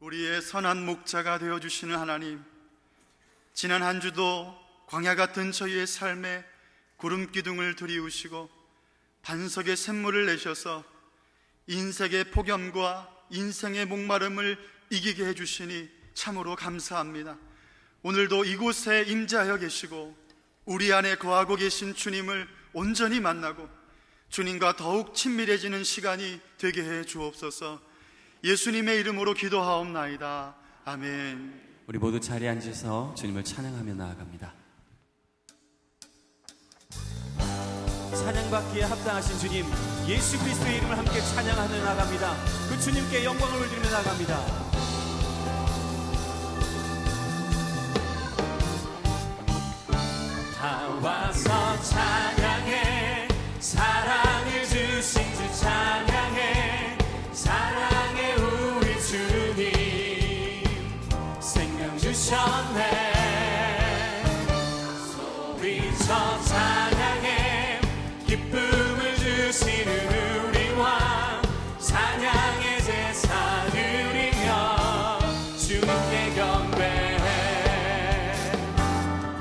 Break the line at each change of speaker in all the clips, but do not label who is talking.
우리의 선한 목자가 되어주시는 하나님, 지난 한 주도 광야 같은 저희의 삶에 구름기둥을 들이우시고 반석의 샘물을 내셔서 인생의 폭염과 인생의 목마름을 이기게 해주시니 참으로 감사합니다. 오늘도 이곳에 임재하여 계시고 우리 안에 거하고 계신 주님을 온전히 만나고 주님과 더욱 친밀해지는 시간이 되게 해 주옵소서. 예수님의 이름으로 기도하옵나이다. 아멘.
우리 모두 자리에 앉으셔서 주님을 찬양하며 나아갑니다. 찬양받기에 합당하신 주님, 예수 그리스도의 이름을 함께 찬양하며 나아갑니다. 그 주님께 영광을 올리며 나아갑니다. 다 와서 찬양해, 사랑을 주신 주 찬양해, 사랑해 우리 주님, 생명 주셨네. 소리쳐 찬양해, 기쁨을 주시는 우리 왕, 찬양의 제사 드리며 주님께 경배해.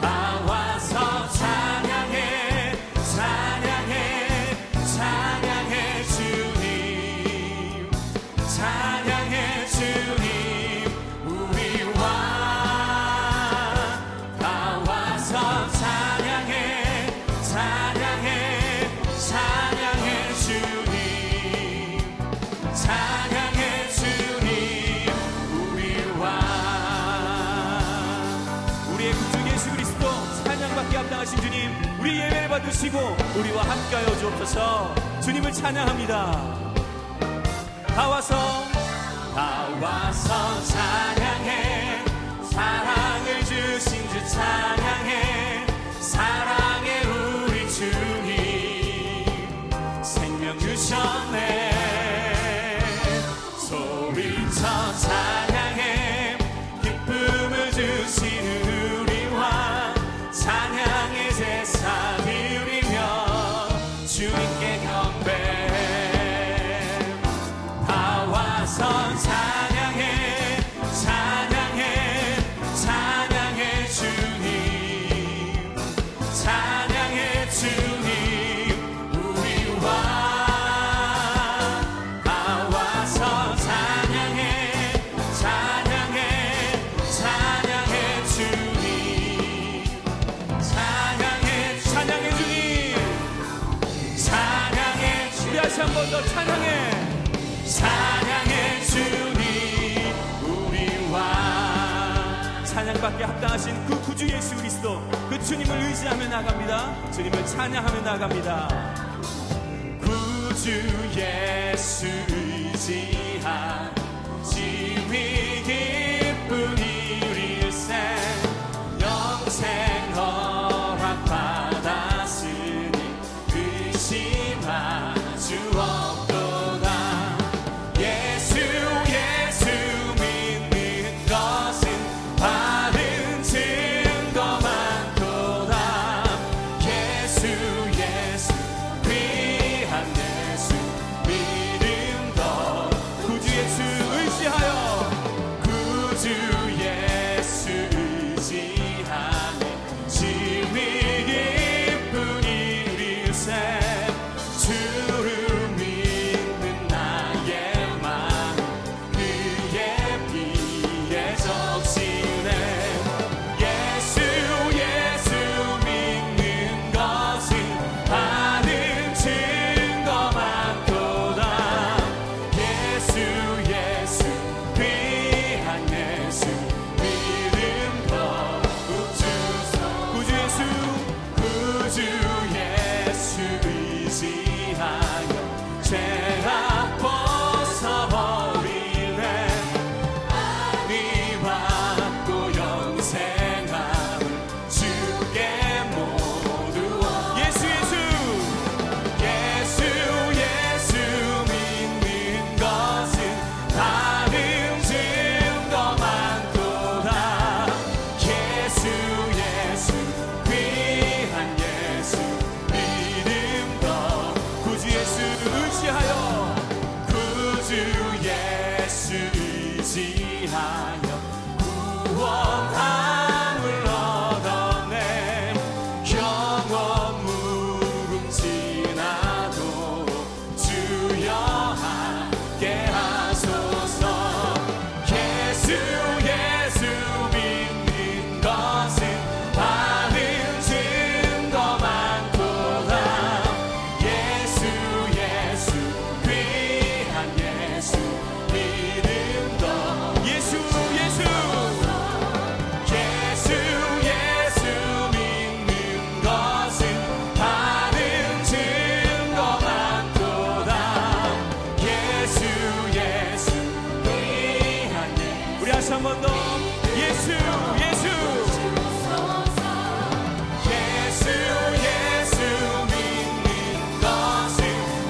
다 와서 찬양해, 찬양해, 찬양해 주님, 찬양해 주님, 우리 왕. 다 와서 찬양해, 찬양해, 찬양해 주님, 찬양해 주님, 우리 왕. 우리의 구주 예수 그리스도, 찬양받기 합당하신 주님, 우리 예배를 받으시고 우리와 함께하여 주옵소서. 주님을 찬양합니다. 다 와서 찬양해, 사랑을 주신 주 찬양해, 사랑해 우리 주님, 생명 주셨네. 소리쳐 찬양해, 기쁨을 주시는 우리 왕, 찬양의 제사 드리며 주님께 경배해. 다 와서 찬양해, 찬양해, 찬양해 주님, 찬양해 주님, 우리 왕. 다 와서 찬양해, 찬양해, 찬양해 주님, 찬양해, 찬양해 주님, 찬양해 주님. 우리 다시 한 번 더 찬양해, 찬양해 주님, 우리 왕. 찬양받기에 합당하신 그 구주 예수 그리스도, 그 주님을 의지하며 나갑니다. 주님을 찬양하며 나갑니다. 구주 예수 의지한 지위 기쁜 이 일생, 영생 허락 받았으니 의심할 수 없도다. 예수 믿는 것은 바른 증거 많도다. 예수 귀한 예수 믿음 더, 구주 예수 위하여 구원함을 얻었네. 영원 무궁지나도 주여 함께 하소서. 예수 예수 믿는 것은 받은 증거 많도다. 예수 예수 귀한 예수 믿음도 예수 예수 예수 예수 믿는 것은 받은 증거 많도다. 예수 예수 귀한 예수. 우리 다시 한 번 더 예수 예수 예수 예수 믿는 것은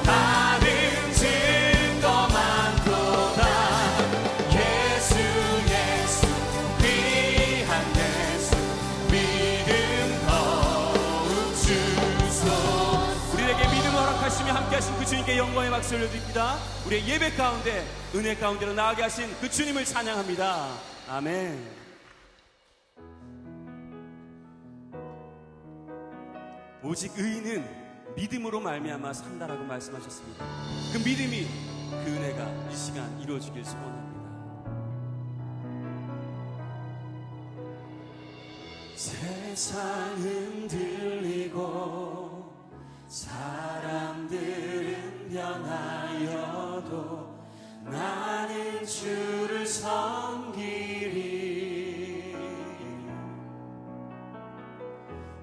받은 증거 많도다. 예수 예수 귀한 예수 믿음 더욱 주소. 우리에게 믿음을 허락하시며 함께하신 그 주님께 영광의 박수 올려드립니다. 우리의 예배 가운데 은혜 가운데로 나아가게 하신 그 주님을 찬양합니다. 아멘. 오직 의인은 믿음으로 말미암아 산다라고 말씀하셨습니다. 그 믿음이, 그 은혜가 이 시간 이루어지길 소원합니다. 세상은 들리고 사람들은 변하여도 나는 주를 섬기리.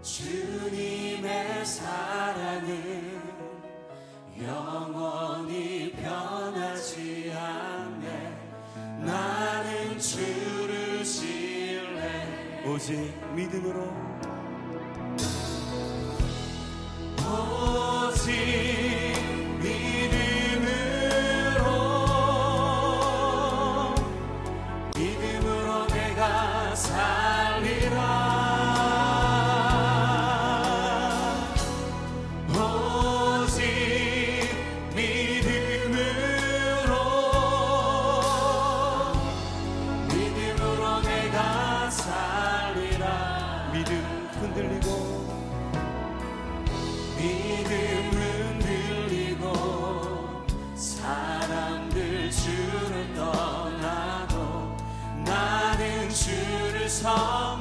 주님의 사랑은 영원히 변하지 않네. 나는 주를 신뢰 오직 믿음으로 오직 믿음으로 내가 살리라.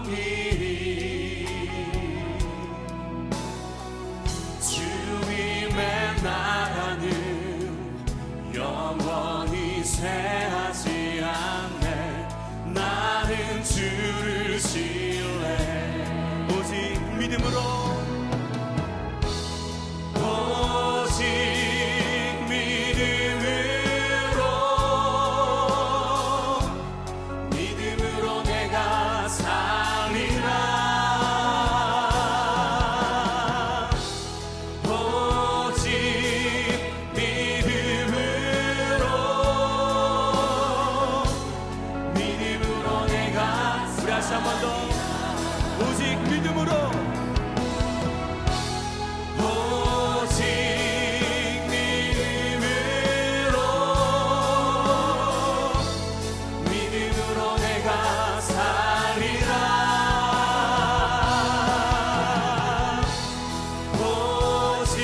섬기리. 주님의 나라는 영원히 쇠하지 않네. 나는 주를 신뢰 오직 믿음으로 오직 믿음으로 내가 살리라. 오직 믿음으로 내가 우리 다시 한 번 더 오직 믿음으로 오직 믿음으로 내가 살리라. 오직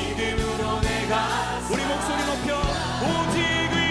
믿음으로 내가 우리 목소리 높여 오직 의인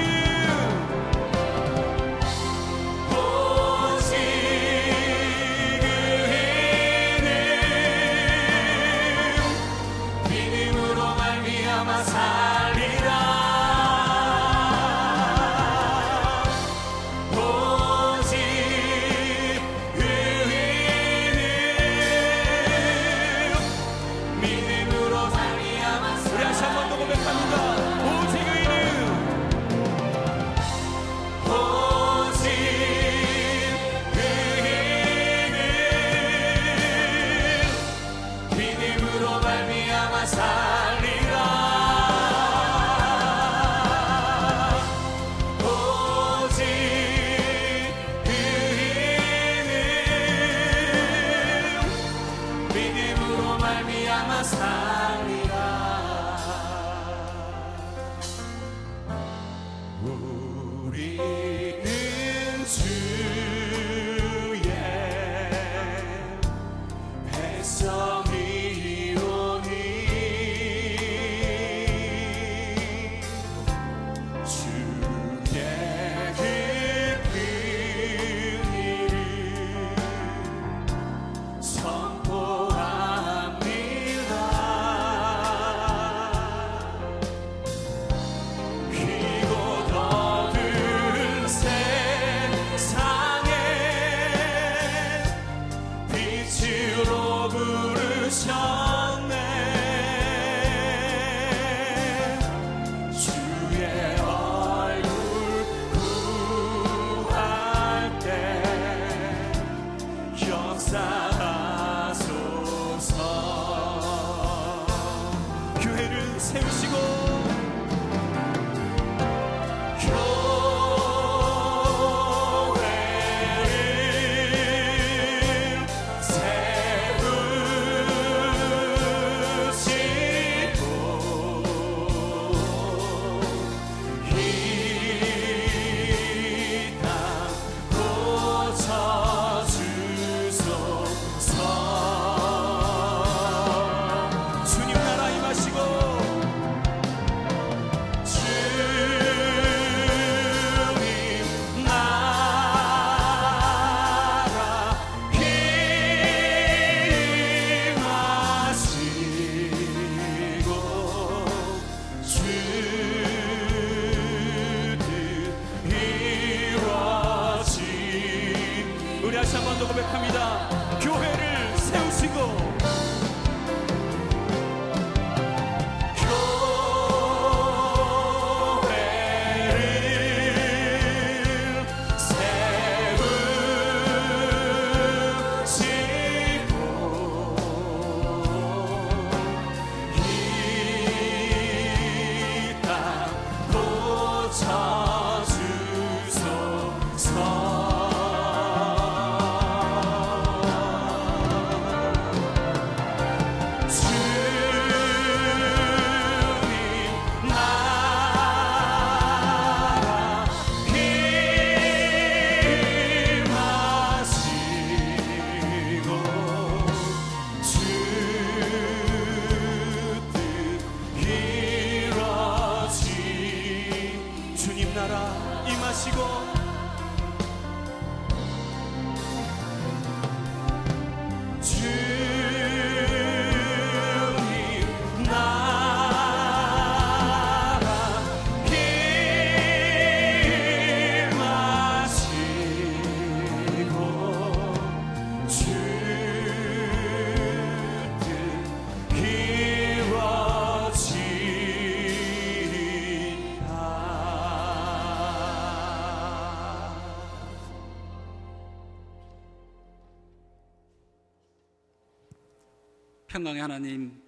평강의 하나님,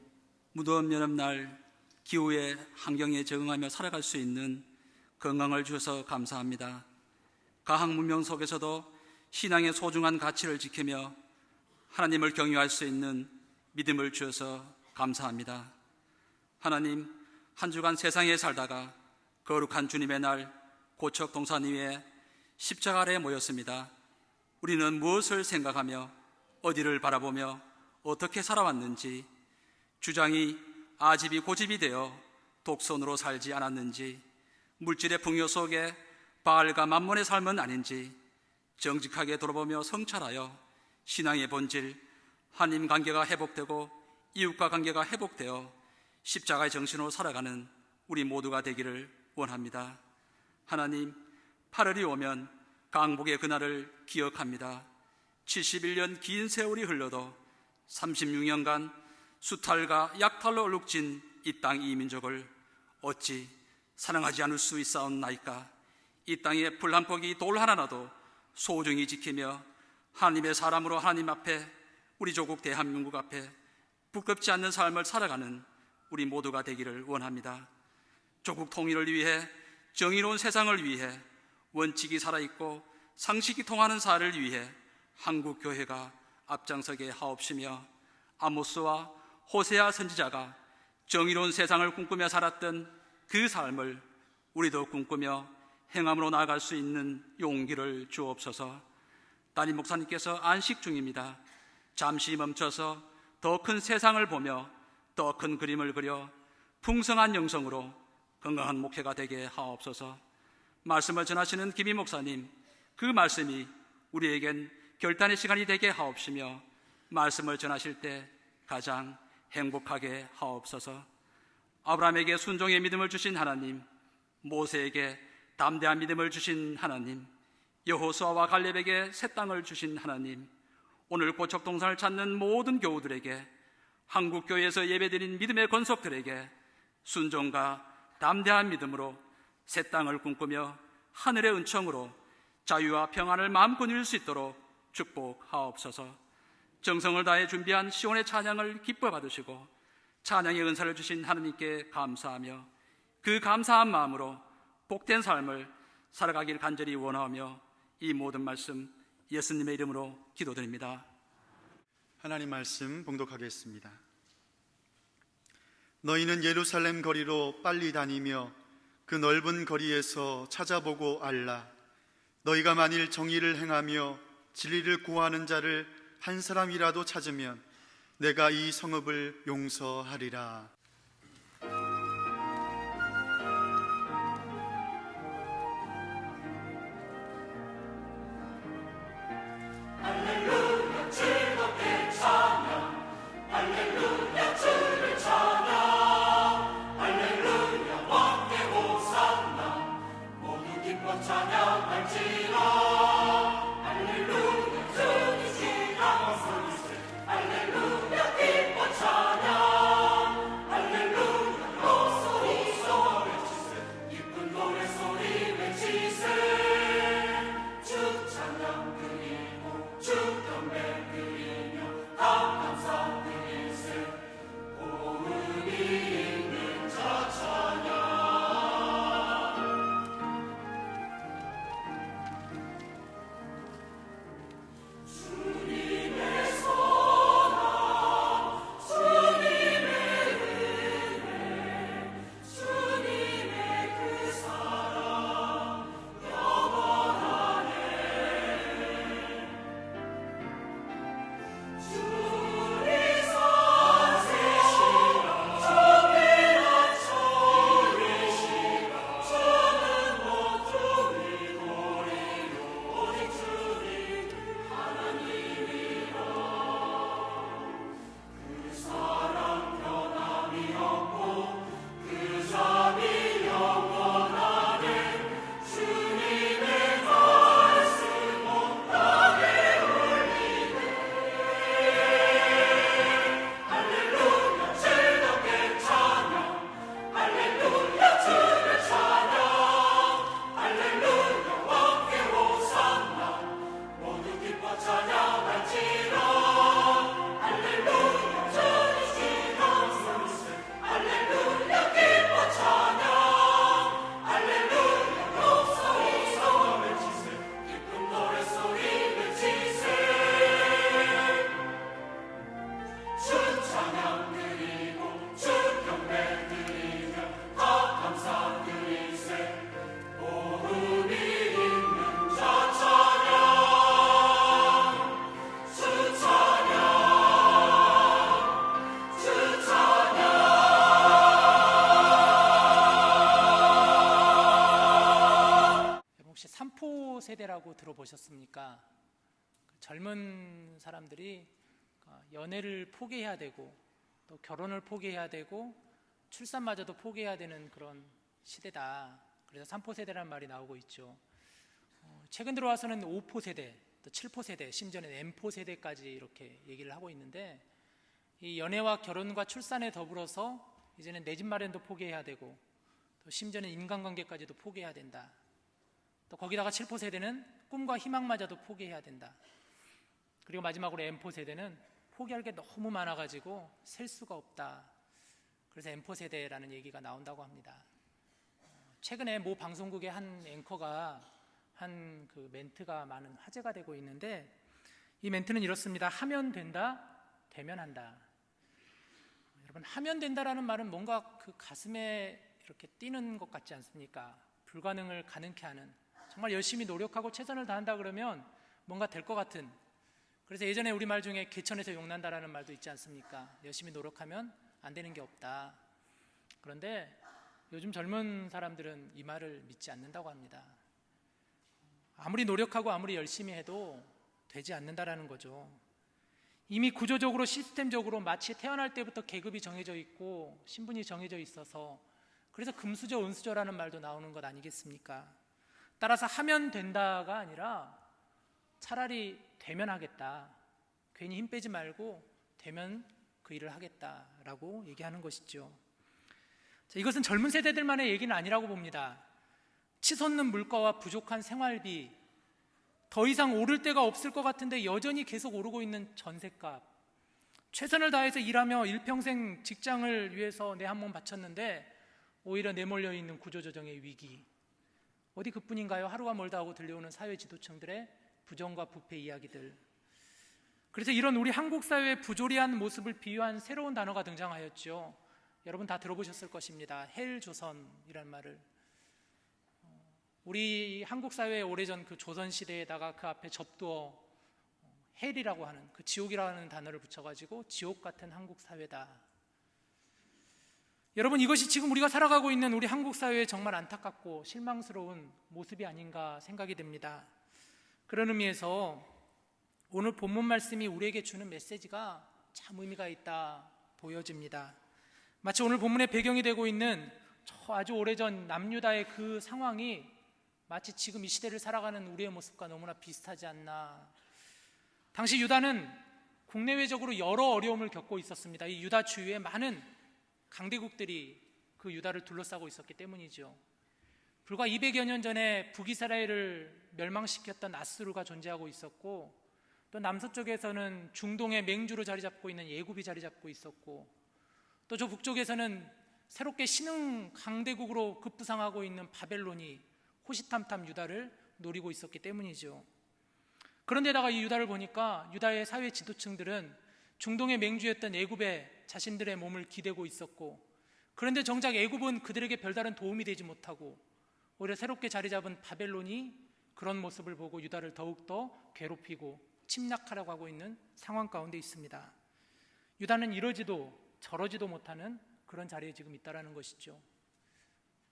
무더운 여름날 기후의 환경에 적응하며 살아갈 수 있는 건강을 주셔서 감사합니다. 가학 문명 속에서도 신앙의 소중한 가치를 지키며 하나님을 경유할 수 있는 믿음을 주셔서 감사합니다. 하나님, 한 주간 세상에 살다가 거룩한 주님의 날 고척 동산 위에 십자가 아래에 모였습니다. 우리는 무엇을 생각하며 어디를 바라보며 어떻게 살아왔는지, 주장이 아집이 고집이 되어 독선으로 살지 않았는지, 물질의 풍요 속에 바알과 만몬의 삶은 아닌지 정직하게 돌아보며 성찰하여 신앙의 본질, 하나님 관계가 회복되고 이웃과 관계가 회복되어 십자가의 정신으로 살아가는 우리 모두가 되기를 원합니다. 하나님, 8월이 오면 강복의 그날을 기억합니다. 71년 긴 세월이 흘러도 36년간 수탈과 약탈로 얼룩진 이 땅 이 민족을 어찌 사랑하지 않을 수 있사옵나이까. 이 땅에 불 한 폭이 돌 하나라도 소중히 지키며 하나님의 사람으로 하나님 앞에, 우리 조국 대한민국 앞에 부끄럽지 않는 삶을 살아가는 우리 모두가 되기를 원합니다. 조국 통일을 위해, 정의로운 세상을 위해, 원칙이 살아있고 상식이 통하는 사회를 위해 한국교회가 앞장서게 하옵시며, 아모스와 호세아 선지자가 정의로운 세상을 꿈꾸며 살았던 그 삶을 우리도 꿈꾸며 행함으로 나아갈 수 있는 용기를 주옵소서. 담임 목사님께서 안식 중입니다. 잠시 멈춰서 더 큰 세상을 보며 더 큰 그림을 그려 풍성한 영성으로 건강한 목회가 되게 하옵소서. 말씀을 전하시는 김희 목사님, 그 말씀이 우리에겐 결단의 시간이 되게 하옵시며 말씀을 전하실 때 가장 행복하게 하옵소서. 아브라함에게 순종의 믿음을 주신 하나님, 모세에게 담대한 믿음을 주신 하나님, 여호수아와 갈렙에게 새 땅을 주신 하나님, 오늘 고척 동산을 찾는 모든 교우들에게, 한국교회에서 예배드린 믿음의 권속들에게 순종과 담대한 믿음으로 새 땅을 꿈꾸며 하늘의 은총으로 자유와 평안을 마음껏 누릴 수 있도록 축복하옵소서. 정성을 다해 준비한 시온의 찬양을 기뻐 받으시고 찬양의 은사를 주신 하나님께 감사하며 그 감사한 마음으로 복된 삶을 살아가길 간절히 원하며 이 모든 말씀 예수님의 이름으로 기도드립니다.
하나님 말씀 봉독하겠습니다. 너희는 예루살렘 거리로 빨리 다니며 그 넓은 거리에서 찾아보고 알라. 너희가 만일 정의를 행하며 진리를 구하는 자를 한 사람이라도 찾으면 내가 이 성읍을 용서하리라.
할렐루야 기뻐 찬양 세대라고 들어보셨습니까? 젊은 사람들이 연애를 포기해야 되고 또 결혼을 포기해야 되고 출산마저도 포기해야 되는 그런 시대다. 그래서 3포 세대라는 말이 나오고 있죠. 최근 들어와서는 5포 세대, 또 7포 세대, 심지어는 M포 세대까지 이렇게 얘기를 하고 있는데, 이 연애와 결혼과 출산에 더불어서 이제는 내 집 마련도 포기해야 되고 또 심지어는 인간관계까지도 포기해야 된다. 또 거기다가 7포 세대는 꿈과 희망마저도 포기해야 된다. 그리고 마지막으로 M포 세대는 포기할 게 너무 많아가지고 셀 수가 없다. 그래서 M포 세대라는 얘기가 나온다고 합니다. 최근에 모 방송국의 한 앵커가 한 그 멘트가 많은 화제가 되고 있는데, 이 멘트는 이렇습니다. 하면 된다, 되면 한다. 여러분, 하면 된다라는 말은 뭔가 그 가슴에 이렇게 뛰는 것 같지 않습니까? 불가능을 가능케 하는, 정말 열심히 노력하고 최선을 다한다 그러면 뭔가 될 것 같은. 그래서 예전에 우리말 중에 개천에서 용난다라는 말도 있지 않습니까? 열심히 노력하면 안 되는 게 없다. 그런데 요즘 젊은 사람들은 이 말을 믿지 않는다고 합니다. 아무리 노력하고 아무리 열심히 해도 되지 않는다라는 거죠. 이미 구조적으로 시스템적으로 마치 태어날 때부터 계급이 정해져 있고 신분이 정해져 있어서, 그래서 금수저 은수저라는 말도 나오는 것 아니겠습니까? 따라서 하면 된다가 아니라 차라리 되면 하겠다, 괜히 힘 빼지 말고 되면 그 일을 하겠다라고 얘기하는 것이죠. 자, 이것은 젊은 세대들만의 얘기는 아니라고 봅니다. 치솟는 물가와 부족한 생활비, 더 이상 오를 데가 없을 것 같은데 여전히 계속 오르고 있는 전셋값, 최선을 다해서 일하며 일평생 직장을 위해서 내 한 몸 바쳤는데 오히려 내몰려 있는 구조조정의 위기, 어디 그뿐인가요? 하루가 멀다 하고 들려오는 사회 지도층들의 부정과 부패 이야기들. 그래서 이런 우리 한국 사회의 부조리한 모습을 비유한 새로운 단어가 등장하였죠. 여러분 다 들어보셨을 것입니다. 헬조선이라는 말을. 우리 한국 사회의 오래전 그 조선시대에다가 그 앞에 접두어 헬이라고 하는, 그 지옥이라는 단어를 붙여가지고 지옥 같은 한국 사회다. 여러분, 이것이 지금 우리가 살아가고 있는 우리 한국 사회의 정말 안타깝고 실망스러운 모습이 아닌가 생각이 됩니다. 그런 의미에서 오늘 본문 말씀이 우리에게 주는 메시지가 참 의미가 있다 보여집니다. 마치 오늘 본문의 배경이 되고 있는 저 아주 오래전 남유다의 그 상황이 마치 지금 이 시대를 살아가는 우리의 모습과 너무나 비슷하지 않나. 당시 유다는 국내외적으로 여러 어려움을 겪고 있었습니다. 이 유다 주위에 많은 강대국들이 그 유다를 둘러싸고 있었기 때문이죠. 불과 200여 년 전에 북이스라엘을 멸망시켰던 아수르가 존재하고 있었고, 또 남서쪽에서는 중동의 맹주로 자리 잡고 있는 예굽이 자리 잡고 있었고, 또 저 북쪽에서는 새롭게 신흥 강대국으로 급부상하고 있는 바벨론이 호시탐탐 유다를 노리고 있었기 때문이죠. 그런데다가 이 유다를 보니까 유다의 사회 지도층들은 중동의 맹주였던 애굽에 자신들의 몸을 기대고 있었고, 그런데 정작 애굽은 그들에게 별다른 도움이 되지 못하고 오히려 새롭게 자리 잡은 바벨론이 그런 모습을 보고 유다를 더욱더 괴롭히고 침략하려고 하고 있는 상황 가운데 있습니다. 유다는 이러지도 저러지도 못하는 그런 자리에 지금 있다는 것이죠.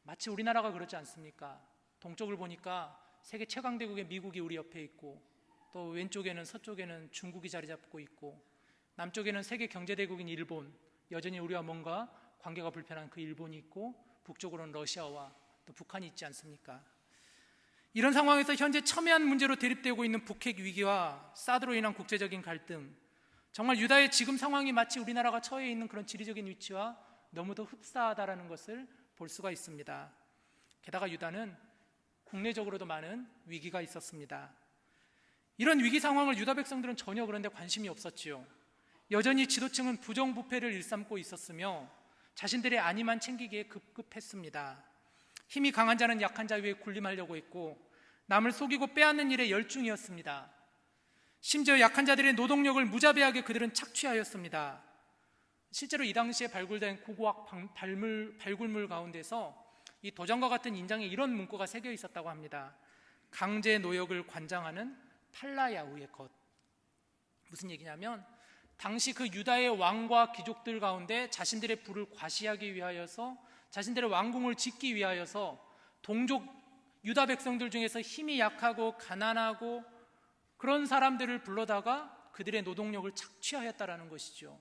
마치 우리나라가 그렇지 않습니까? 동쪽을 보니까 세계 최강대국의 미국이 우리 옆에 있고, 또 왼쪽에는 서쪽에는 중국이 자리 잡고 있고, 남쪽에는 세계 경제대국인 일본, 여전히 우리와 뭔가 관계가 불편한 그 일본이 있고, 북쪽으로는 러시아와 또 북한이 있지 않습니까? 이런 상황에서 현재 첨예한 문제로 대립되고 있는 북핵 위기와 사드로 인한 국제적인 갈등, 정말 유다의 지금 상황이 마치 우리나라가 처해 있는 그런 지리적인 위치와 너무도 흡사하다는 것을 볼 수가 있습니다. 게다가 유다는 국내적으로도 많은 위기가 있었습니다. 이런 위기 상황을 유다 백성들은 전혀 그런데 관심이 없었지요. 여전히 지도층은 부정부패를 일삼고 있었으며 자신들의 안위만 챙기기에 급급했습니다. 힘이 강한 자는 약한 자 위에 군림하려고 했고, 남을 속이고 빼앗는 일에 열중이었습니다. 심지어 약한 자들의 노동력을 무자비하게 그들은 착취하였습니다. 실제로 이 당시에 발굴된 고고학 발굴물 가운데서 이 도장과 같은 인장에 이런 문구가 새겨 있었다고 합니다. 강제 노역을 관장하는 팔라야후의 것. 무슨 얘기냐면, 당시 그 유다의 왕과 귀족들 가운데 자신들의 부를 과시하기 위하여서, 자신들의 왕궁을 짓기 위하여서 동족 유다 백성들 중에서 힘이 약하고 가난하고 그런 사람들을 불러다가 그들의 노동력을 착취하였다라는 것이죠.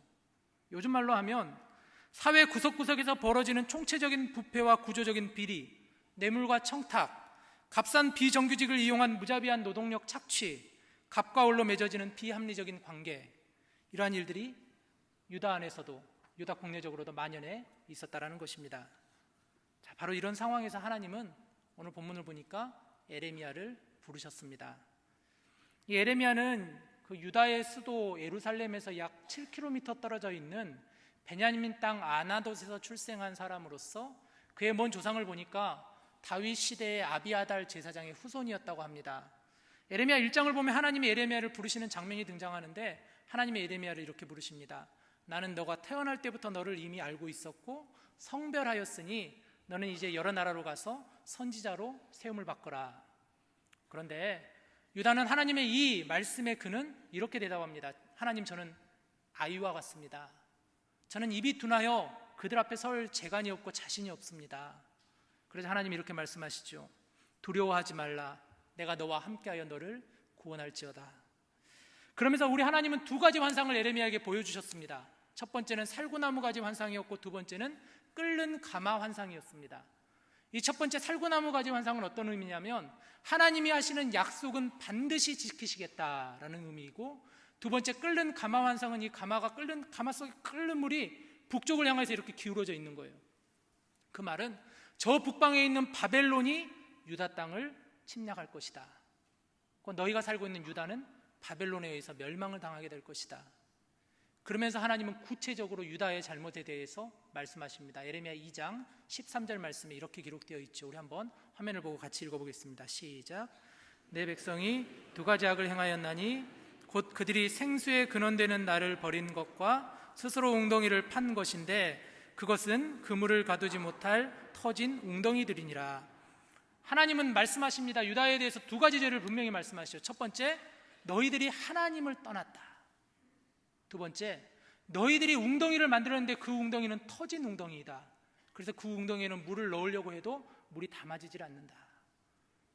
요즘 말로 하면 사회 구석구석에서 벌어지는 총체적인 부패와 구조적인 비리, 뇌물과 청탁, 값싼 비정규직을 이용한 무자비한 노동력 착취, 갑과 을로 맺어지는 비합리적인 관계, 이러한 일들이 유다 안에서도, 유다 국내적으로도 만연해 있었다라는 것입니다. 자, 바로 이런 상황에서 하나님은 오늘 본문을 보니까 에레미야를 부르셨습니다. 이 에레미야는 그 유다의 수도 예루살렘에서 약 7km 떨어져 있는 베냐민 땅 아나돗에서 출생한 사람으로서 그의 먼 조상을 보니까 다윗 시대의 아비아달 제사장의 후손이었다고 합니다. 에레미야 1장을 보면 하나님이 에레미야를 부르시는 장면이 등장하는데 하나님의 에레미야를 이렇게 부르십니다. 나는 너가 태어날 때부터 너를 이미 알고 있었고 성별하였으니 너는 이제 여러 나라로 가서 선지자로 세움을 받거라. 그런데 유다는 하나님의 이 말씀에 그는 이렇게 대답합니다. 하나님, 저는 아이와 같습니다. 저는 입이 둔하여 그들 앞에 설 재간이 없고 자신이 없습니다. 그래서 하나님이 이렇게 말씀하시죠. 두려워하지 말라. 내가 너와 함께하여 너를 구원할지어다. 그러면서 우리 하나님은 두 가지 환상을 에레미야에게 보여주셨습니다. 첫 번째는 살구나무 가지 환상이었고 두 번째는 끓는 가마 환상이었습니다. 이 첫 번째 살구나무 가지 환상은 어떤 의미냐면 하나님이 하시는 약속은 반드시 지키시겠다라는 의미이고, 두 번째 끓는 가마 환상은 이 가마 속에 끓는 물이 북쪽을 향해서 이렇게 기울어져 있는 거예요. 그 말은 저 북방에 있는 바벨론이 유다 땅을 침략할 것이다. 너희가 살고 있는 유다는 바벨론에 의해서 멸망을 당하게 될 것이다. 그러면서 하나님은 구체적으로 유다의 잘못에 대해서 말씀하십니다. 에레미야 2장 13절 말씀에 이렇게 기록되어 있죠. 우리 한번 화면을 보고 같이 읽어보겠습니다. 시작. 내 백성이 두 가지 악을 행하였나니 곧 그들이 생수의 근원되는 나를 버린 것과 스스로 웅덩이를 판 것인데 그것은 그물을 가두지 못할 터진 웅덩이들이니라. 하나님은 말씀하십니다. 유다에 대해서 두 가지 죄를 분명히 말씀하시죠. 첫 번째, 너희들이 하나님을 떠났다. 두 번째, 너희들이 웅덩이를 만들었는데 그 웅덩이는 터진 웅덩이이다. 그래서 그 웅덩이에는 물을 넣으려고 해도 물이 담아지질 않는다.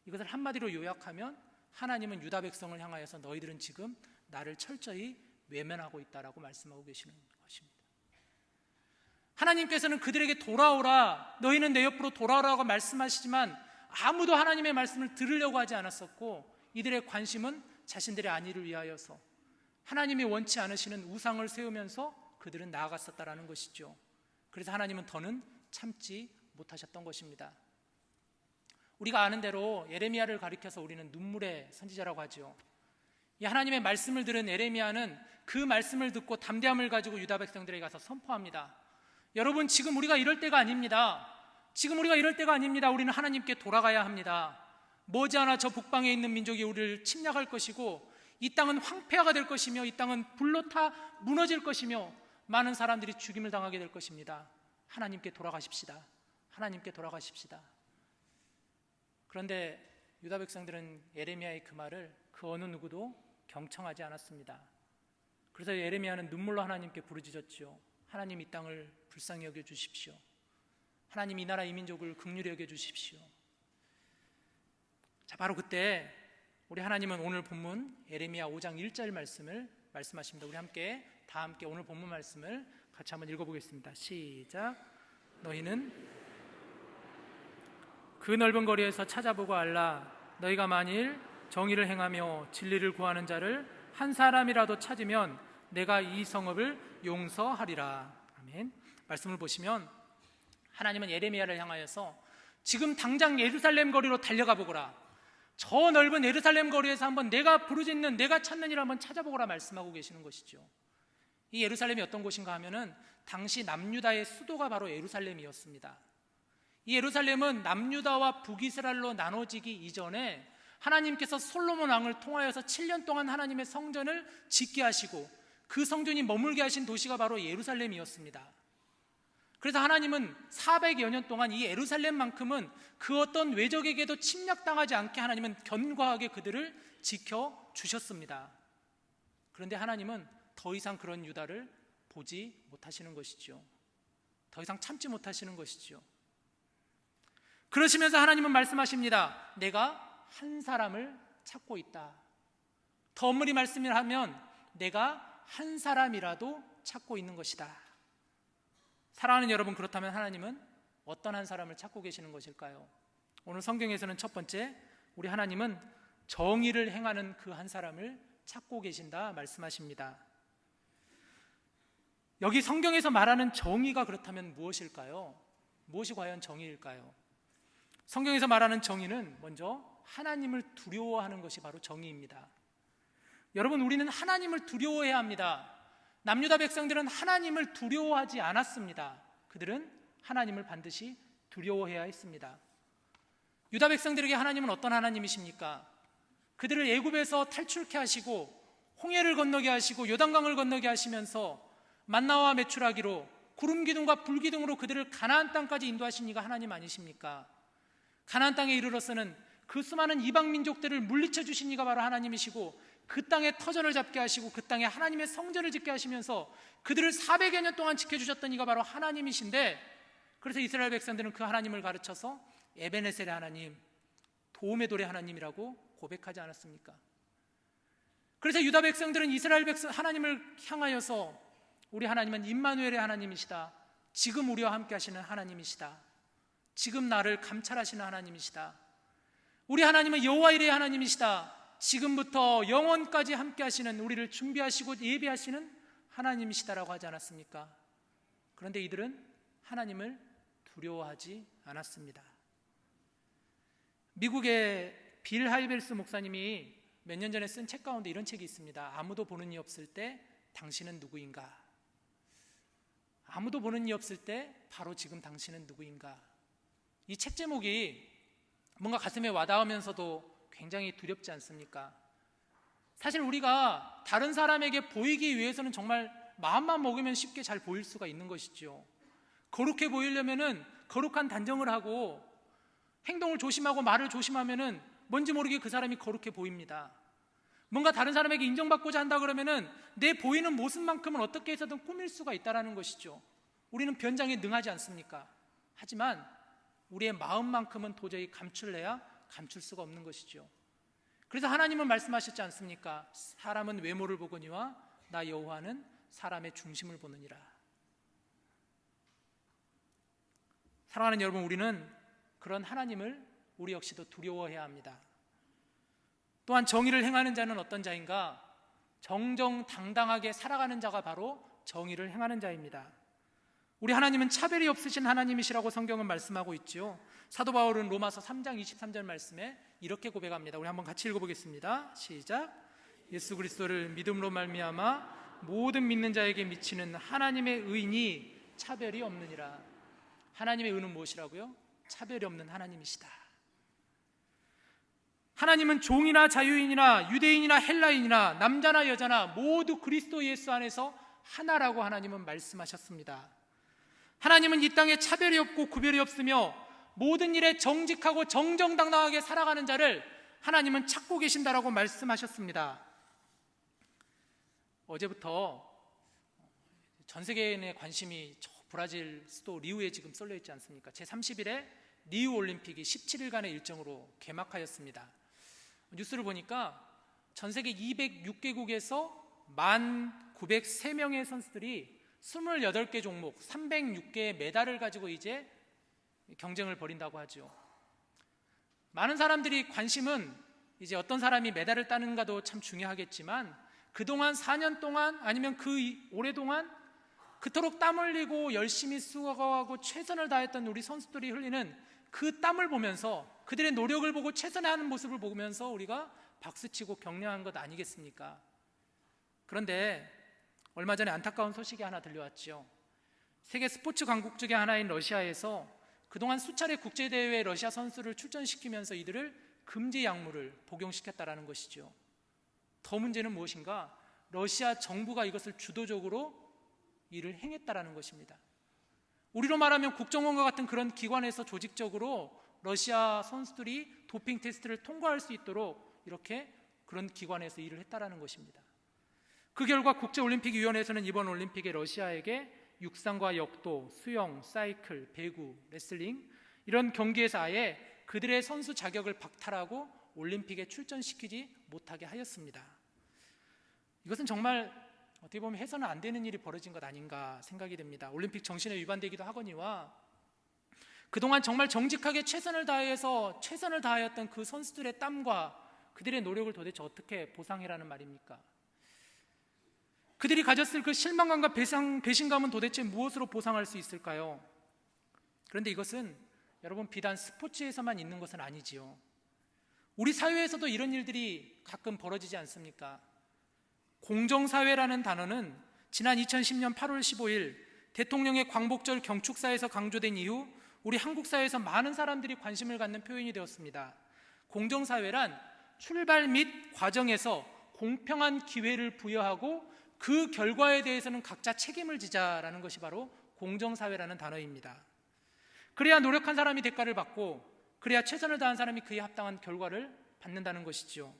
이것을 한마디로 요약하면 하나님은 유다 백성을 향하여서 너희들은 지금 나를 철저히 외면하고 있다라고 말씀하고 계시는 것입니다. 하나님께서는 그들에게 돌아오라, 너희는 내 옆으로 돌아오라고 말씀하시지만 아무도 하나님의 말씀을 들으려고 하지 않았었고, 이들의 관심은 자신들의 안위를 위하여서 하나님이 원치 않으시는 우상을 세우면서 그들은 나아갔었다라는 것이죠. 그래서 하나님은 더는 참지 못하셨던 것입니다. 우리가 아는 대로 에레미야를 가리켜서 우리는 눈물의 선지자라고 하죠. 이 하나님의 말씀을 들은 에레미야는 그 말씀을 듣고 담대함을 가지고 유다 백성들에게 가서 선포합니다. 여러분, 지금 우리가 이럴 때가 아닙니다. 지금 우리가 이럴 때가 아닙니다. 우리는 하나님께 돌아가야 합니다. 머지않아 저 북방에 있는 민족이 우리를 침략할 것이고 이 땅은 황폐화가 될 것이며 이 땅은 불로 타 무너질 것이며 많은 사람들이 죽임을 당하게 될 것입니다. 하나님께 돌아가십시다. 하나님께 돌아가십시다. 그런데 유다 백성들은 에레미야의 그 말을 그 어느 누구도 경청하지 않았습니다. 그래서 에레미야는 눈물로 하나님께 부르짖었죠. 하나님, 이 땅을 불쌍히 여겨 주십시오. 하나님, 이 나라 이 민족을 긍휼히 여겨 주십시오. 자, 바로 그때 우리 하나님은 오늘 본문 에레미야 5장 1절 말씀을 말씀하십니다. 우리 다 함께 오늘 본문 말씀을 같이 한번 읽어보겠습니다. 시작. 너희는 그 넓은 거리에서 찾아보고 알라. 너희가 만일 정의를 행하며 진리를 구하는 자를 한 사람이라도 찾으면 내가 이 성읍을 용서하리라. 아멘. 말씀을 보시면 하나님은 에레미야를 향하여서 지금 당장 예루살렘 거리로 달려가 보거라. 저 넓은 예루살렘 거리에서 한번 내가 부르짖는, 내가 찾는 일을 한번 찾아보거라 말씀하고 계시는 것이죠. 이 예루살렘이 어떤 곳인가 하면은 당시 남유다의 수도가 바로 예루살렘이었습니다. 이 예루살렘은 남유다와 북이스라엘로 나눠지기 이전에 하나님께서 솔로몬 왕을 통하여서 7년 동안 하나님의 성전을 짓게 하시고 그 성전이 머물게 하신 도시가 바로 예루살렘이었습니다. 그래서 하나님은 400여 년 동안 이 예루살렘만큼은 그 어떤 외적에게도 침략당하지 않게 하나님은 견고하게 그들을 지켜주셨습니다. 그런데 하나님은 더 이상 그런 유다를 보지 못하시는 것이죠. 더 이상 참지 못하시는 것이죠. 그러시면서 하나님은 말씀하십니다. 내가 한 사람을 찾고 있다. 더 엄밀히 말씀을 하면 내가 한 사람이라도 찾고 있는 것이다. 사랑하는 여러분, 그렇다면 하나님은 어떤 한 사람을 찾고 계시는 것일까요? 오늘 성경에서는 첫 번째, 우리 하나님은 정의를 행하는 그 한 사람을 찾고 계신다 말씀하십니다. 여기 성경에서 말하는 정의가 그렇다면 무엇일까요? 무엇이 과연 정의일까요? 성경에서 말하는 정의는 먼저 하나님을 두려워하는 것이 바로 정의입니다. 여러분, 우리는 하나님을 두려워해야 합니다. 남유다 백성들은 하나님을 두려워하지 않았습니다. 그들은 하나님을 반드시 두려워해야 했습니다. 유다 백성들에게 하나님은 어떤 하나님이십니까? 그들을 애굽에서 탈출케 하시고 홍해를 건너게 하시고 요단강을 건너게 하시면서 만나와 메추라기로 구름 기둥과 불 기둥으로 그들을 가나안 땅까지 인도하신 이가 하나님 아니십니까? 가나안 땅에 이르러서는 그 수많은 이방 민족들을 물리쳐 주신 이가 바로 하나님이시고 그 땅에 터전을 잡게 하시고 그 땅에 하나님의 성전을 짓게 하시면서 그들을 400여 년 동안 지켜주셨던 이가 바로 하나님이신데, 그래서 이스라엘 백성들은 그 하나님을 가르쳐서 에베네셀의 하나님, 도움의 돌의 하나님이라고 고백하지 않았습니까? 그래서 유다 백성들은 이스라엘 백성 하나님을 향하여서 우리 하나님은 임마누엘의 하나님이시다, 지금 우리와 함께 하시는 하나님이시다, 지금 나를 감찰하시는 하나님이시다, 우리 하나님은 여호와 이레의 하나님이시다, 지금부터 영원까지 함께 하시는, 우리를 준비하시고 예비하시는 하나님이시다라고 하지 않았습니까? 그런데 이들은 하나님을 두려워하지 않았습니다. 미국의 빌 하이벨스 목사님이 몇 년 전에 쓴 책 가운데 이런 책이 있습니다. 아무도 보는 이 없을 때 당신은 누구인가? 아무도 보는 이 없을 때 바로 지금 당신은 누구인가? 이 책 제목이 뭔가 가슴에 와닿으면서도 굉장히 두렵지 않습니까? 사실 우리가 다른 사람에게 보이기 위해서는 정말 마음만 먹으면 쉽게 잘 보일 수가 있는 것이죠. 거룩해 보이려면은 거룩한 단정을 하고 행동을 조심하고 말을 조심하면은 뭔지 모르게 그 사람이 거룩해 보입니다. 뭔가 다른 사람에게 인정받고자 한다 그러면은 내 보이는 모습만큼은 어떻게 해서든 꾸밀 수가 있다라는 것이죠. 우리는 변장에 능하지 않습니까? 하지만 우리의 마음만큼은 도저히 감출래야 감출 수가 없는 것이죠. 그래서 하나님은 말씀하셨지 않습니까? 사람은 외모를 보거니와 나 여호와는 사람의 중심을 보느니라. 사랑하는 여러분, 우리는 그런 하나님을 우리 역시도 두려워해야 합니다. 또한 정의를 행하는 자는 어떤 자인가? 정정당당하게 살아가는 자가 바로 정의를 행하는 자입니다. 우리 하나님은 차별이 없으신 하나님이시라고 성경은 말씀하고 있지요. 사도 바울은 로마서 3장 23절 말씀에 이렇게 고백합니다. 우리 한번 같이 읽어보겠습니다. 시작. 예수 그리스도를 믿음으로 말미암아 모든 믿는 자에게 미치는 하나님의 의인이 차별이 없느니라. 하나님의 의는 무엇이라고요? 차별이 없는 하나님이시다. 하나님은 종이나 자유인이나 유대인이나 헬라인이나 남자나 여자나 모두 그리스도 예수 안에서 하나라고 하나님은 말씀하셨습니다. 하나님은 이 땅에 차별이 없고 구별이 없으며 모든 일에 정직하고 정정당당하게 살아가는 자를 하나님은 찾고 계신다라고 말씀하셨습니다. 어제부터 전 세계인의 관심이 브라질 수도 리우에 지금 쏠려 있지 않습니까? 제30일에 리우 올림픽이 17일간의 일정으로 개막하였습니다. 뉴스를 보니까 전 세계 206개국에서 1,903명의 선수들이 28개 종목 306개의 메달을 가지고 이제 경쟁을 벌인다고 하죠. 많은 사람들이 관심은 이제 어떤 사람이 메달을 따는가도 참 중요하겠지만 그동안 4년 동안 아니면 그 오랫동안 그토록 땀 흘리고 열심히 수고하고 최선을 다했던 우리 선수들이 흘리는 그 땀을 보면서 그들의 노력을 보고 최선을 하는 모습을 보면서 우리가 박수치고 격려한 것 아니겠습니까? 그런데 얼마 전에 안타까운 소식이 하나 들려왔죠. 세계 스포츠 강국 중에 하나인 러시아에서 그동안 수차례 국제대회에 러시아 선수를 출전시키면서 이들을 금지 약물을 복용시켰다라는 것이죠. 더 문제는 무엇인가? 러시아 정부가 이것을 주도적으로 일을 행했다라는 것입니다. 우리로 말하면 국정원과 같은 그런 기관에서 조직적으로 러시아 선수들이 도핑 테스트를 통과할 수 있도록 이렇게 그런 기관에서 일을 했다라는 것입니다. 그 결과 국제올림픽위원회에서는 이번 올림픽에 러시아에게 육상과 역도, 수영, 사이클, 배구, 레슬링 이런 경기에서 아예 그들의 선수 자격을 박탈하고 올림픽에 출전시키지 못하게 하였습니다. 이것은 정말 어떻게 보면 해서는 안 되는 일이 벌어진 것 아닌가 생각이 됩니다. 올림픽 정신에 위반되기도 하거니와 그동안 정말 정직하게 최선을 다하였던 그 선수들의 땀과 그들의 노력을 도대체 어떻게 보상해라는 말입니까? 그들이 가졌을 그 실망감과 배신감은 도대체 무엇으로 보상할 수 있을까요? 그런데 이것은 여러분 비단 스포츠에서만 있는 것은 아니지요. 우리 사회에서도 이런 일들이 가끔 벌어지지 않습니까? 공정사회라는 단어는 지난 2010년 8월 15일 대통령의 광복절 경축사에서 강조된 이후 우리 한국 사회에서 많은 사람들이 관심을 갖는 표현이 되었습니다. 공정사회란 출발 및 과정에서 공평한 기회를 부여하고 그 결과에 대해서는 각자 책임을 지자라는 것이 바로 공정사회라는 단어입니다. 그래야 노력한 사람이 대가를 받고 그래야 최선을 다한 사람이 그에 합당한 결과를 받는다는 것이지요.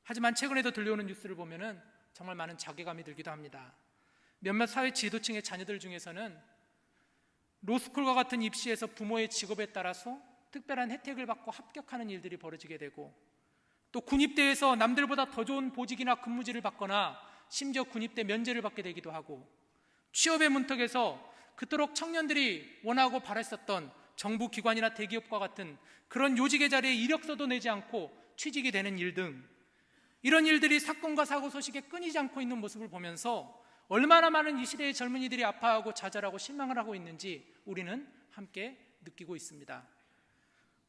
하지만 최근에도 들려오는 뉴스를 보면은 정말 많은 자괴감이 들기도 합니다. 몇몇 사회 지도층의 자녀들 중에서는 로스쿨과 같은 입시에서 부모의 직업에 따라서 특별한 혜택을 받고 합격하는 일들이 벌어지게 되고, 또 군입대에서 남들보다 더 좋은 보직이나 근무지를 받거나 심지어 군입대 면제를 받게 되기도 하고, 취업의 문턱에서 그토록 청년들이 원하고 바랬었던 정부 기관이나 대기업과 같은 그런 요직의 자리에 이력서도 내지 않고 취직이 되는 일 등, 이런 일들이 사건과 사고 소식에 끊이지 않고 있는 모습을 보면서 얼마나 많은 이 시대의 젊은이들이 아파하고 좌절하고 실망을 하고 있는지 우리는 함께 느끼고 있습니다.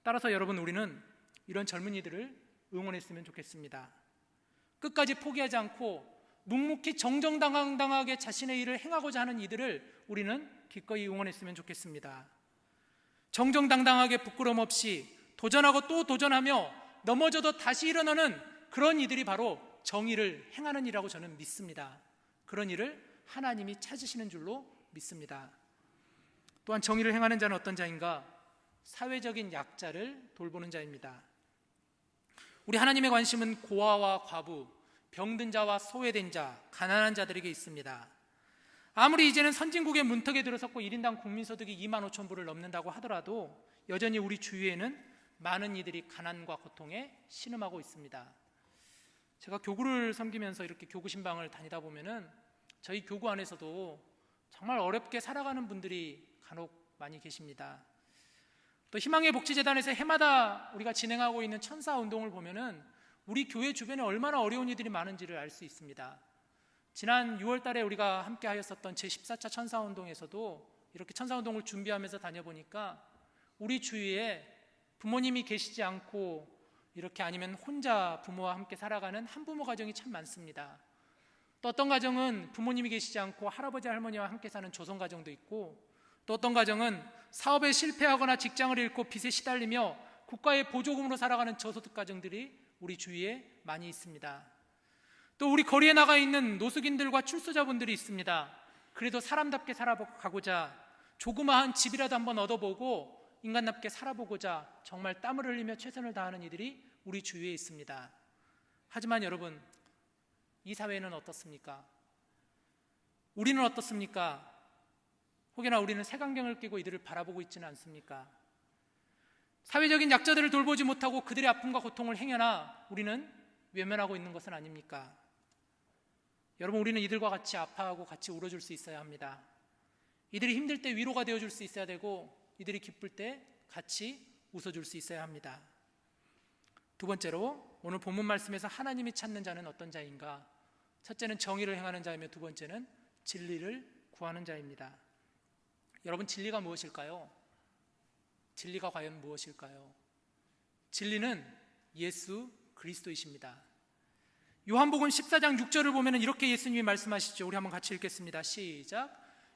따라서 여러분, 우리는 이런 젊은이들을 응원했으면 좋겠습니다. 끝까지 포기하지 않고 묵묵히 정정당당하게 자신의 일을 행하고자 하는 이들을 우리는 기꺼이 응원했으면 좋겠습니다. 정정당당하게 부끄럼 없이 도전하고 또 도전하며 넘어져도 다시 일어나는 그런 이들이 바로 정의를 행하는 이라고 저는 믿습니다. 그런 일을 하나님이 찾으시는 줄로 믿습니다. 또한 정의를 행하는 자는 어떤 자인가? 사회적인 약자를 돌보는 자입니다. 우리 하나님의 관심은 고아와 과부, 병든 자와 소외된 자, 가난한 자들에게 있습니다. 아무리 이제는 선진국의 문턱에 들어섰고 1인당 국민소득이 2만 5천 불을 넘는다고 하더라도 여전히 우리 주위에는 많은 이들이 가난과 고통에 신음하고 있습니다. 제가 교구를 섬기면서 이렇게 교구 신방을 다니다 보면은 저희 교구 안에서도 정말 어렵게 살아가는 분들이 간혹 많이 계십니다. 또 희망의 복지재단에서 해마다 우리가 진행하고 있는 천사운동을 보면은 우리 교회 주변에 얼마나 어려운 이들이 많은지를 알 수 있습니다. 지난 6월 달에 우리가 함께 하였었던 제14차 천사운동에서도 이렇게 천사운동을 준비하면서 다녀보니까 우리 주위에 부모님이 계시지 않고 이렇게 아니면 혼자 부모와 함께 살아가는 한부모 가정이 참 많습니다. 또 어떤 가정은 부모님이 계시지 않고 할아버지 할머니와 함께 사는 조선 가정도 있고, 또 어떤 가정은 사업에 실패하거나 직장을 잃고 빚에 시달리며 국가의 보조금으로 살아가는 저소득 가정들이 우리 주위에 많이 있습니다. 또 우리 거리에 나가 있는 노숙인들과 출소자분들이 있습니다. 그래도 사람답게 살아가고자 조그마한 집이라도 한번 얻어보고 인간답게 살아보고자 정말 땀을 흘리며 최선을 다하는 이들이 우리 주위에 있습니다. 하지만 여러분, 이 사회는 어떻습니까? 우리는 어떻습니까? 혹여나 우리는 색안경을 끼고 이들을 바라보고 있지는 않습니까? 사회적인 약자들을 돌보지 못하고 그들의 아픔과 고통을 행여나 우리는 외면하고 있는 것은 아닙니까? 여러분, 우리는 이들과 같이 아파하고 같이 울어줄 수 있어야 합니다. 이들이 힘들 때 위로가 되어줄 수 있어야 되고, 이들이 기쁠 때 같이 웃어줄 수 있어야 합니다. 두 번째로, 오늘 본문 말씀에서 하나님이 찾는 자는 어떤 자인가? 첫째는 정의를 행하는 자이며 두 번째는 진리를 구하는 자입니다. 여러분, 진리가 무엇일까요? 진리가 과연 무엇일까요? 진리는 예수 그리스도이십니다. 요한복음 14장 6절을 보면 이렇게 예수님이 말씀하시죠. 우리 한번 같이 읽겠습니다. 시작.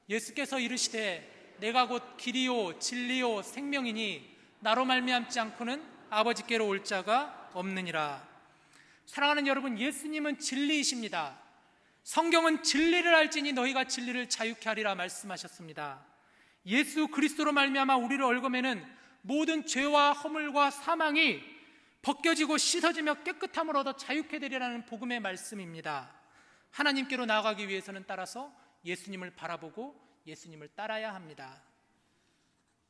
예수께서 이르시되 내가 곧 길이요 진리요 생명이니 나로 말미암지 않고는 아버지께로 올 자가 없느니라. 사랑하는 여러분, 예수님은 진리이십니다. 성경은 진리를 알지니 너희가 진리를 자유케 하리라 말씀하셨습니다. 예수 그리스도로 말미암아 우리를 얽어매는 모든 죄와 허물과 사망이 벗겨지고 씻어지며 깨끗함을 얻어 자유케 되리라는 복음의 말씀입니다. 하나님께로 나아가기 위해서는 따라서 예수님을 바라보고 예수님을 따라야 합니다.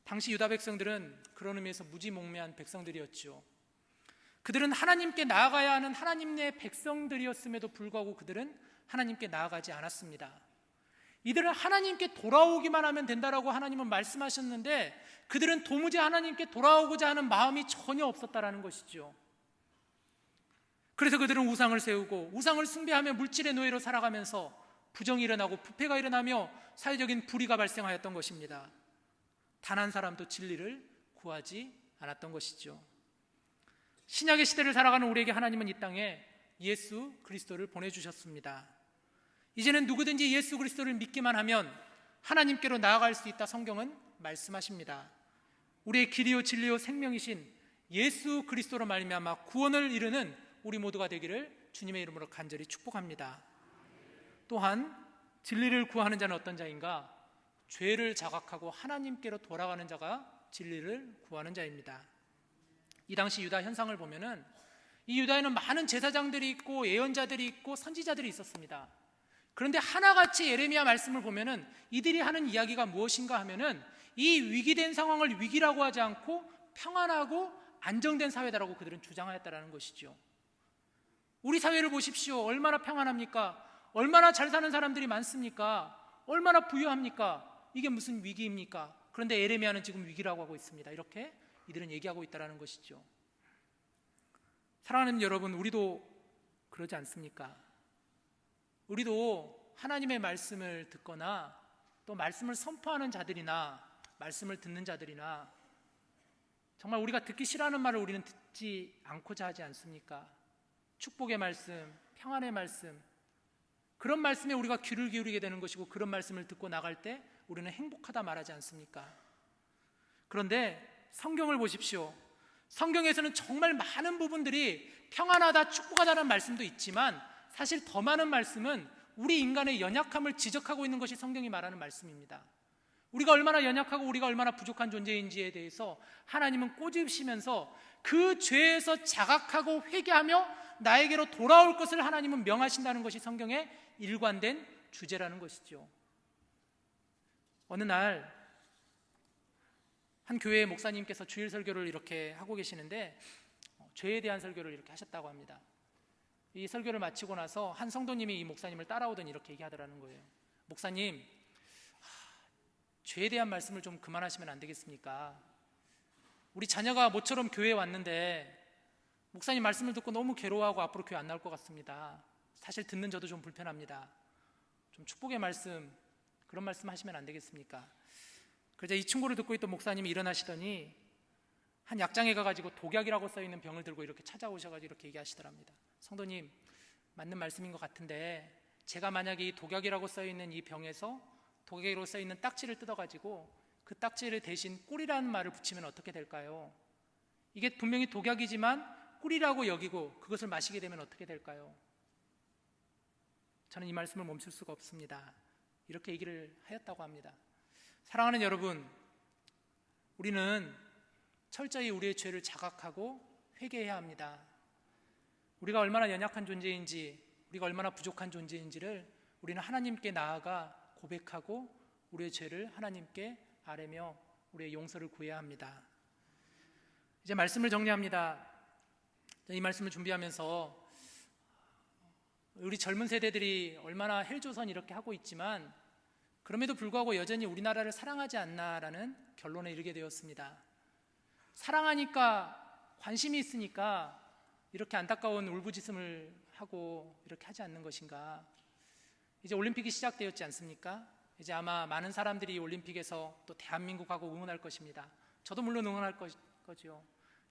당시 유다 백성들은 그런 의미에서 무지몽매한 백성들이었죠. 그들은 하나님께 나아가야 하는 하나님의 백성들이었음에도 불구하고 그들은 하나님께 나아가지 않았습니다. 이들은 하나님께 돌아오기만 하면 된다라고 하나님은 말씀하셨는데 그들은 도무지 하나님께 돌아오고자 하는 마음이 전혀 없었다라는 것이죠. 그래서 그들은 우상을 세우고 우상을 숭배하며 물질의 노예로 살아가면서 부정이 일어나고 부패가 일어나며 사회적인 불의가 발생하였던 것입니다. 단 한 사람도 진리를 구하지 않았던 것이죠. 신약의 시대를 살아가는 우리에게 하나님은 이 땅에 예수 그리스도를 보내주셨습니다. 이제는 누구든지 예수 그리스도를 믿기만 하면 하나님께로 나아갈 수 있다 성경은 말씀하십니다. 우리의 길이요 진리요 생명이신 예수 그리스도로 말미암아 구원을 이루는 우리 모두가 되기를 주님의 이름으로 간절히 축복합니다. 또한 진리를 구하는 자는 어떤 자인가? 죄를 자각하고 하나님께로 돌아가는 자가 진리를 구하는 자입니다. 이 당시 유다 현상을 보면은 이 유다에는 많은 제사장들이 있고 예언자들이 있고 선지자들이 있었습니다. 그런데 하나같이 예레미야 말씀을 보면은 이들이 하는 이야기가 무엇인가 하면은 이 위기된 상황을 위기라고 하지 않고 평안하고 안정된 사회다라고 그들은 주장하였다라는 것이죠. 우리 사회를 보십시오. 얼마나 평안합니까? 얼마나 잘 사는 사람들이 많습니까? 얼마나 부유합니까? 이게 무슨 위기입니까? 그런데 예레미야는 지금 위기라고 하고 있습니다. 이렇게 이들은 얘기하고 있다는 것이죠. 사랑하는 여러분, 우리도 그러지 않습니까? 우리도 하나님의 말씀을 듣거나 또 말씀을 선포하는 자들이나 말씀을 듣는 자들이나 정말 우리가 듣기 싫어하는 말을 우리는 듣지 않고자 하지 않습니까? 축복의 말씀, 평안의 말씀, 그런 말씀에 우리가 귀를 기울이게 되는 것이고 그런 말씀을 듣고 나갈 때 우리는 행복하다 말하지 않습니까? 그런데 성경을 보십시오. 성경에서는 정말 많은 부분들이 평안하다, 축복하다는 말씀도 있지만 사실 더 많은 말씀은 우리 인간의 연약함을 지적하고 있는 것이 성경이 말하는 말씀입니다. 우리가 얼마나 연약하고 우리가 얼마나 부족한 존재인지에 대해서 하나님은 꼬집으시면서 그 죄에서 자각하고 회개하며 나에게로 돌아올 것을 하나님은 명하신다는 것이 성경의 일관된 주제라는 것이죠. 어느 날 한 교회의 목사님께서 주일 설교를 이렇게 하고 계시는데 죄에 대한 설교를 이렇게 하셨다고 합니다. 이 설교를 마치고 나서 한 성도님이 이 목사님을 따라오더니 이렇게 얘기하더라는 거예요. 목사님, 죄에 대한 말씀을 좀 그만하시면 안 되겠습니까? 우리 자녀가 모처럼 교회에 왔는데 목사님 말씀을 듣고 너무 괴로워하고 앞으로 교회 안 나올 것 같습니다. 사실 듣는 저도 좀 불편합니다. 좀 축복의 말씀, 그런 말씀 하시면 안 되겠습니까? 그러자 이 충고를 듣고 있던 목사님이 일어나시더니 한 약장에 가가지고 독약이라고 써있는 병을 들고 이렇게 찾아오셔가지고 이렇게 얘기하시더랍니다. 성도님, 맞는 말씀인 것 같은데 제가 만약에 이 독약이라고 써있는 이 병에서 독약이라고 써있는 딱지를 뜯어가지고 그 딱지를 대신 꿀이라는 말을 붙이면 어떻게 될까요? 이게 분명히 독약이지만 꿀이라고 여기고 그것을 마시게 되면 어떻게 될까요? 저는 이 말씀을 멈출 수가 없습니다. 이렇게 얘기를 하였다고 합니다. 사랑하는 여러분, 우리는 철저히 우리의 죄를 자각하고 회개해야 합니다. 우리가 얼마나 연약한 존재인지, 우리가 얼마나 부족한 존재인지를 우리는 하나님께 나아가 고백하고 우리의 죄를 하나님께 아뢰며 우리의 용서를 구해야 합니다. 이제 말씀을 정리합니다. 이 말씀을 준비하면서 우리 젊은 세대들이 얼마나 헬조선 이렇게 하고 있지만 그럼에도 불구하고 여전히 우리나라를 사랑하지 않나라는 결론에 이르게 되었습니다. 사랑하니까, 관심이 있으니까 이렇게 안타까운 울부짖음을 하고 이렇게 하지 않는 것인가? 이제 올림픽이 시작되었지 않습니까? 이제 아마 많은 사람들이 올림픽에서 또 대한민국하고 응원할 것입니다. 저도 물론 응원할 거죠.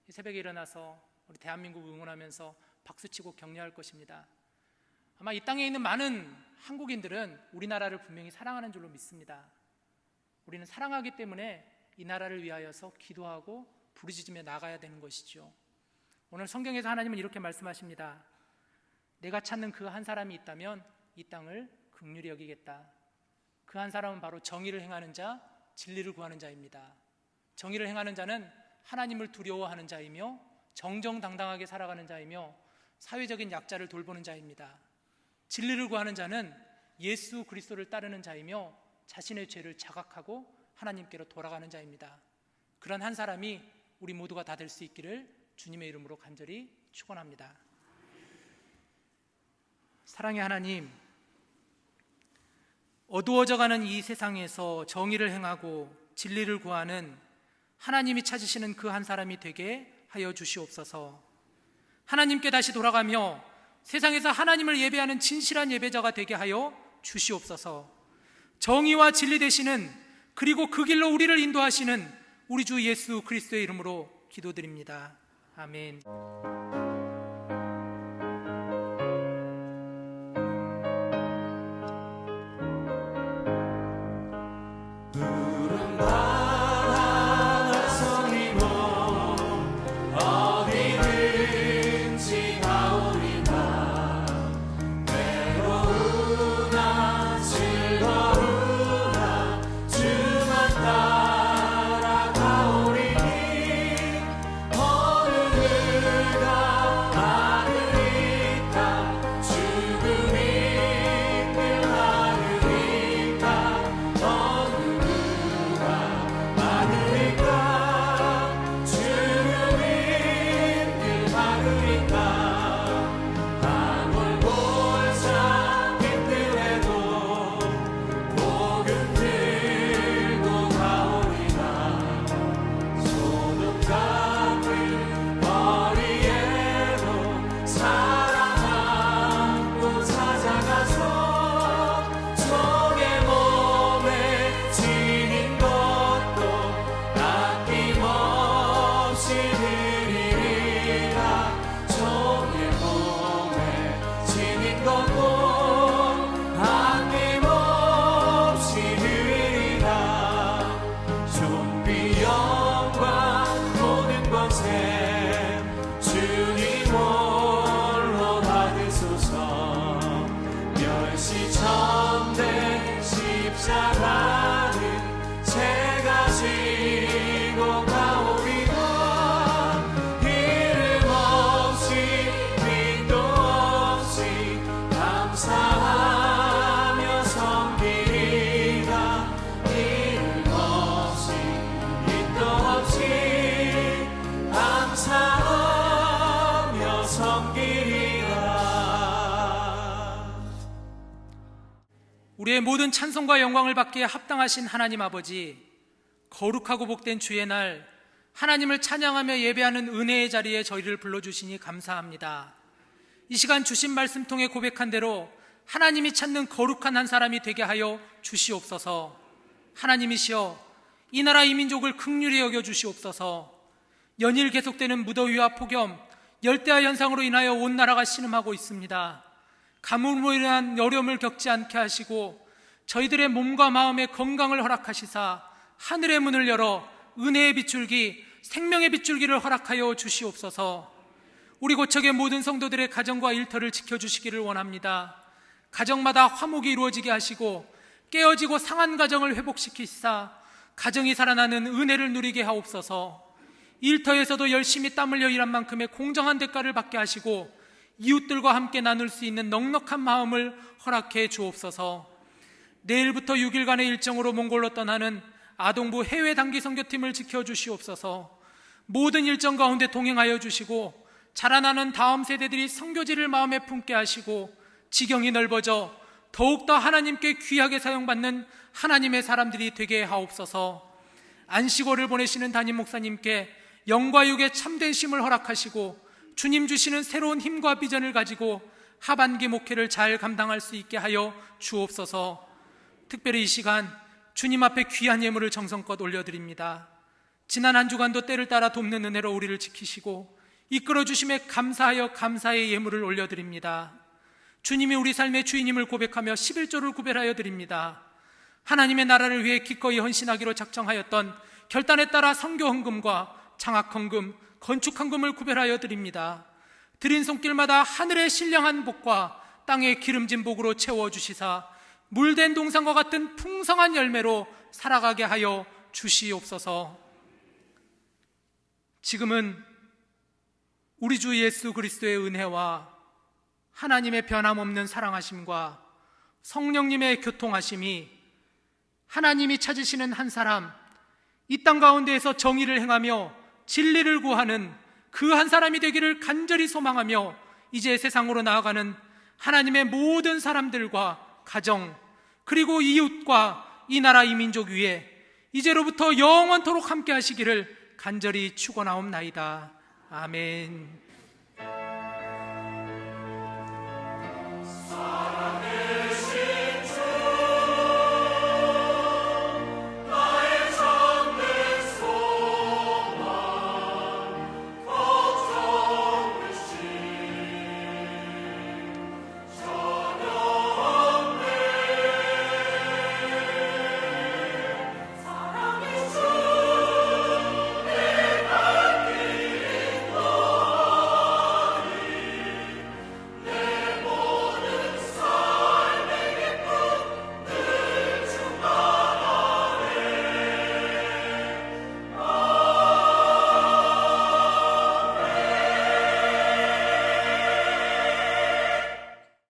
이 새벽에 일어나서 우리 대한민국 응원하면서 박수치고 격려할 것입니다. 아마 이 땅에 있는 많은 한국인들은 우리나라를 분명히 사랑하는 줄로 믿습니다. 우리는 사랑하기 때문에 이 나라를 위하여서 기도하고 부르짖으며 나가야 되는 것이죠. 오늘 성경에서 하나님은 이렇게 말씀하십니다. 내가 찾는 그 한 사람이 있다면 이 땅을 긍휼히 여기겠다. 그 한 사람은 바로 정의를 행하는 자, 진리를 구하는 자입니다. 정의를 행하는 자는 하나님을 두려워하는 자이며 정정당당하게 살아가는 자이며 사회적인 약자를 돌보는 자입니다. 진리를 구하는 자는 예수 그리스도를 따르는 자이며 자신의 죄를 자각하고 하나님께로 돌아가는 자입니다. 그런 한 사람이 우리 모두가 다 될 수 있기를 주님의 이름으로 간절히 축원합니다. 사랑의 하나님, 어두워져가는 이 세상에서 정의를 행하고 진리를 구하는 하나님이 찾으시는 그 한 사람이 되게 하여 주시옵소서. 하나님께 다시 돌아가며 세상에서 하나님을 예배하는 진실한 예배자가 되게 하여 주시옵소서. 정의와 진리 되시는, 그리고 그 길로 우리를 인도하시는 우리 주 예수 그리스도의 이름으로 기도드립니다. 아멘. 우리의 모든 찬송과 영광을 받기에 합당하신 하나님 아버지, 거룩하고 복된 주의 날 하나님을 찬양하며 예배하는 은혜의 자리에 저희를 불러주시니 감사합니다. 이 시간 주신 말씀 통해 고백한 대로 하나님이 찾는 거룩한 한 사람이 되게 하여 주시옵소서. 하나님이시여, 이 나라 이 민족을 긍휼히 여겨 주시옵소서. 연일 계속되는 무더위와 폭염, 열대야 현상으로 인하여 온 나라가 신음하고 있습니다. 가뭄으로 인한 여름을 겪지 않게 하시고 저희들의 몸과 마음의 건강을 허락하시사 하늘의 문을 열어 은혜의 빗줄기, 생명의 빗줄기를 허락하여 주시옵소서. 우리 고척의 모든 성도들의 가정과 일터를 지켜주시기를 원합니다. 가정마다 화목이 이루어지게 하시고 깨어지고 상한 가정을 회복시키시사 가정이 살아나는 은혜를 누리게 하옵소서. 일터에서도 열심히 땀 흘려 일한 만큼의 공정한 대가를 받게 하시고 이웃들과 함께 나눌 수 있는 넉넉한 마음을 허락해 주옵소서. 내일부터 6일간의 일정으로 몽골로 떠나는 아동부 해외 단기 선교팀을 지켜주시옵소서. 모든 일정 가운데 동행하여 주시고 자라나는 다음 세대들이 선교지를 마음에 품게 하시고 지경이 넓어져 더욱더 하나님께 귀하게 사용받는 하나님의 사람들이 되게 하옵소서. 안식월을 보내시는 담임 목사님께 영과 육의 참된 쉼을 허락하시고 주님 주시는 새로운 힘과 비전을 가지고 하반기 목회를 잘 감당할 수 있게 하여 주옵소서. 특별히 이 시간 주님 앞에 귀한 예물을 정성껏 올려드립니다. 지난 한 주간도 때를 따라 돕는 은혜로 우리를 지키시고 이끌어 주심에 감사하여 감사의 예물을 올려드립니다. 주님이 우리 삶의 주인임을 고백하며 11조를 구별하여 드립니다. 하나님의 나라를 위해 기꺼이 헌신하기로 작정하였던 결단에 따라 선교 헌금과 장학 헌금, 건축 헌금을 구별하여 드립니다. 드린 손길마다 하늘의 신령한 복과 땅의 기름진 복으로 채워주시사 물된 동산과 같은 풍성한 열매로 살아가게 하여 주시옵소서. 지금은 우리 주 예수 그리스도의 은혜와 하나님의 변함없는 사랑하심과 성령님의 교통하심이 하나님이 찾으시는 한 사람, 이 땅 가운데에서 정의를 행하며 진리를 구하는 그 한 사람이 되기를 간절히 소망하며 이제 세상으로 나아가는 하나님의 모든 사람들과 가정, 그리고 이웃과 이 나라 이 민족 위에 이제로부터 영원토록 함께 하시기를 간절히 축원하옵나이다. 아멘.